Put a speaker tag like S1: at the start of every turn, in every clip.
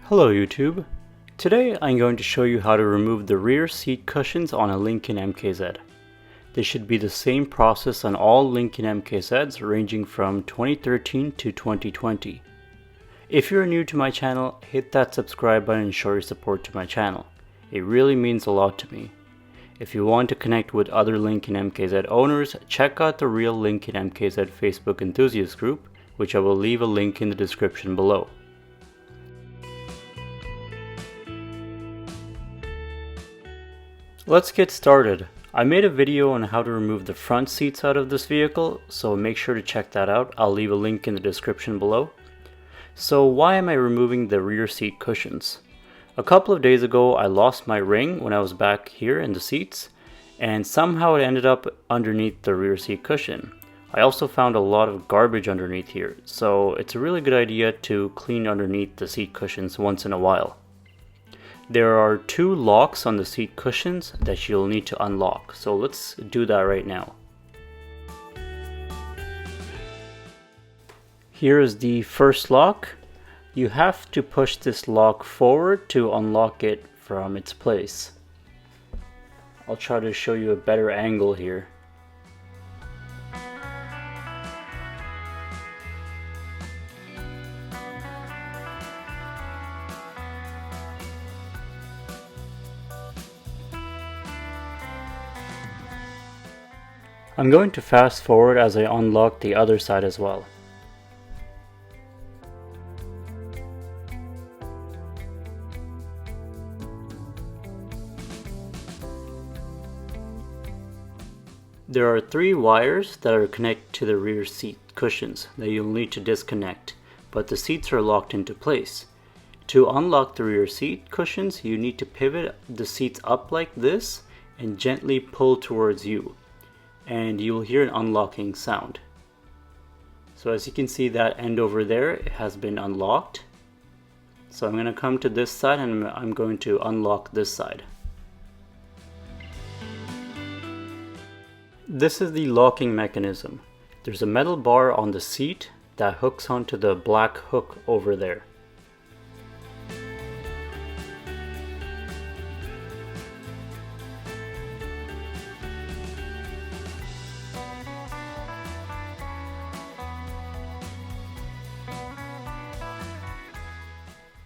S1: Hello YouTube. Today I'm going to show you how to remove the rear seat cushions on a Lincoln MKZ. This should be the same process on all Lincoln MKZs ranging from 2013 to 2020. If you're new to my channel, hit that subscribe button and show your support to my channel. It really means a lot to me. If you want to connect with other Lincoln MKZ owners, check out the Real Lincoln MKZ Facebook enthusiast group, which I will leave a link in the description below. Let's get started. I made a video on how to remove the front seats out of this vehicle, so make sure to check that out. I'll leave a link in the description below. So why am I removing the rear seat cushions? A couple of days ago I lost my ring when I was back here in the seats, and somehow it ended up underneath the rear seat cushion. I also found a lot of garbage underneath here, so it's a really good idea to clean underneath the seat cushions once in a while. There are two locks on the seat cushions that you'll need to unlock, so let's do that right now. Here is the first lock. You have to push this lock forward to unlock it from its place. I'll try to show you a better angle here. I'm going to fast forward as I unlock the other side as well. There are three wires that are connected to the rear seat cushions that you'll need to disconnect, but the seats are locked into place. To unlock the rear seat cushions, you need to pivot the seats up like this and gently pull towards you, and you will hear an unlocking sound. So as you can see, that end over there, it has been unlocked. So I'm going to come to this side and I'm going to unlock this side. This is the locking mechanism. There's a metal bar on the seat that hooks onto the black hook over there.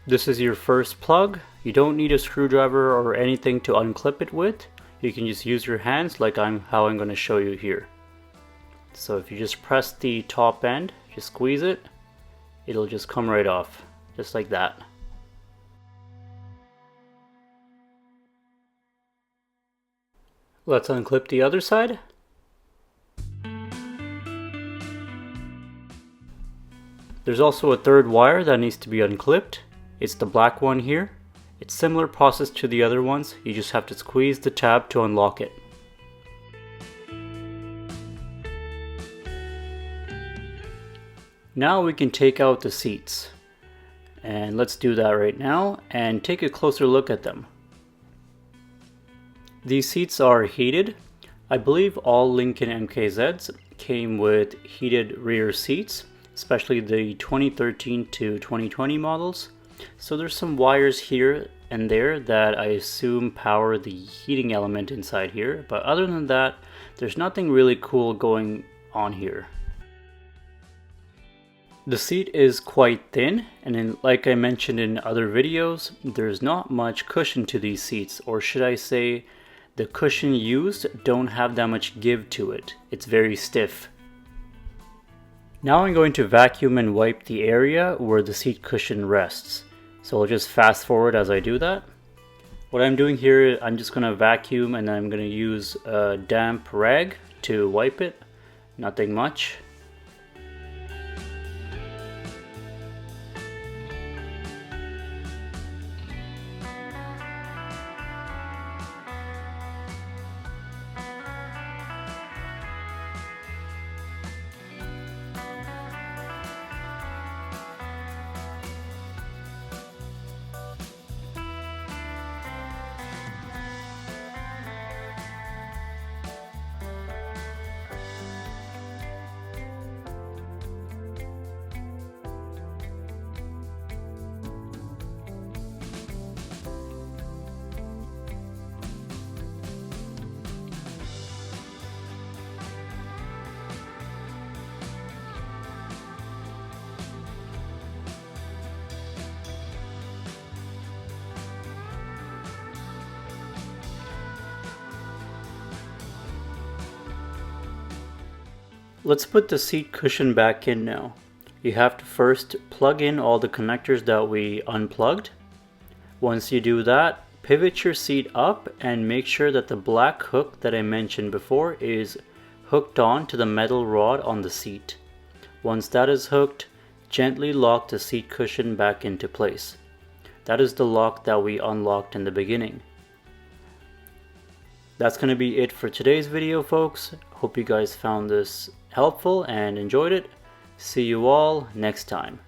S1: This is your first plug. You don't need a screwdriver or anything to unclip it with. You can just use your hands like how I'm going to show you here. So if you just press the top end, just squeeze it, it'll just come right off, just like that. Let's unclip the other side. There's also a third wire that needs to be unclipped. It's the black one here. It's similar process to the other ones. You just have to squeeze the tab to unlock it. Now we can take out the seats. And let's do that right now and take a closer look at them. These seats are heated. I believe all Lincoln MKZs came with heated rear seats, especially the 2013 to 2020 models. So there's some wires here and there that I assume power the heating element inside here, but other than that, there's nothing really cool going on here. The seat is quite thin, and like I mentioned in other videos, there's not much cushion to these seats, or should I say, the cushion used don't have that much give to it. It's very stiff. Now I'm going to vacuum and wipe the area where the seat cushion rests. So I'll just fast forward as I do that. What I'm doing here, I'm just going to vacuum and then I'm going to use a damp rag to wipe it. Nothing much. Let's put the seat cushion back in now. You have to first plug in all the connectors that we unplugged. Once you do that, pivot your seat up and make sure that the black hook that I mentioned before is hooked on to the metal rod on the seat. Once that is hooked, gently lock the seat cushion back into place. That is the lock that we unlocked in the beginning. That's going to be it for today's video, folks. Hope you guys found this helpful and enjoyed it. See you all next time.